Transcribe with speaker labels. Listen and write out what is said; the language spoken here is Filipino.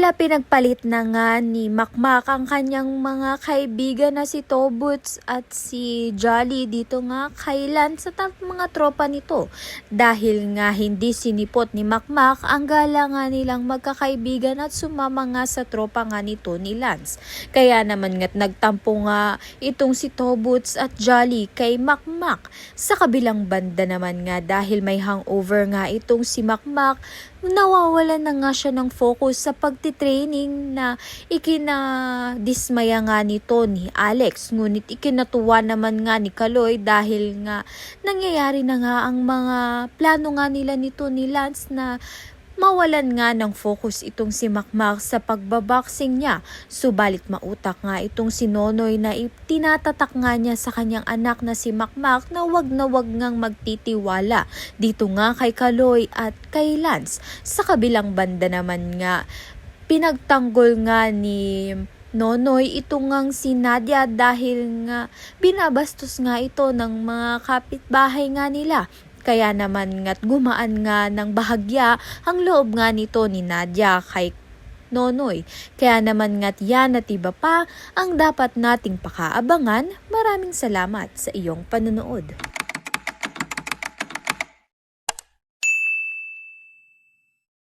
Speaker 1: Tila pinagpalit na nga ni Makmak ang kanyang mga kaibigan na si Tobuts at si Jolly dito nga kay Lance at mga tropa nito. Dahil nga hindi sinipot ni Makmak ang gala nga nilang magkakaibigan at sumama nga sa tropa nga nito ni Lance. Kaya naman nga't nagtampo nga itong si Tobuts at Jolly kay Makmak. Sa kabilang banda naman nga dahil may hangover nga itong si Makmak, nawawalan na nga siya ng focus sa pagtitraining na ikinadismaya nga nito ni Alex. Ngunit ikinatuwa naman nga ni Kaloy dahil nga nangyayari na nga ang mga plano nga nila nito ni Lance na mawalan nga ng focus itong si Makmak sa pagbaboxing niya. Subalit mautak nga itong si Nonoy na tinatatak nga niya sa kanyang anak na si Makmak na wag ngang magtitiwala dito nga kay Kaloy at kay Lance. Sa kabilang banda naman nga, pinagtanggol nga ni Nonoy itong ngang si Nadia dahil nga binabastos nga ito ng mga kapitbahay nga nila. Kaya naman nga't gumaan nga ng bahagya ang loob nga nito ni Nadia kay Nonoy. Kaya naman nga't yan at iba pa ang dapat nating pakaabangan. Maraming salamat sa iyong panonood.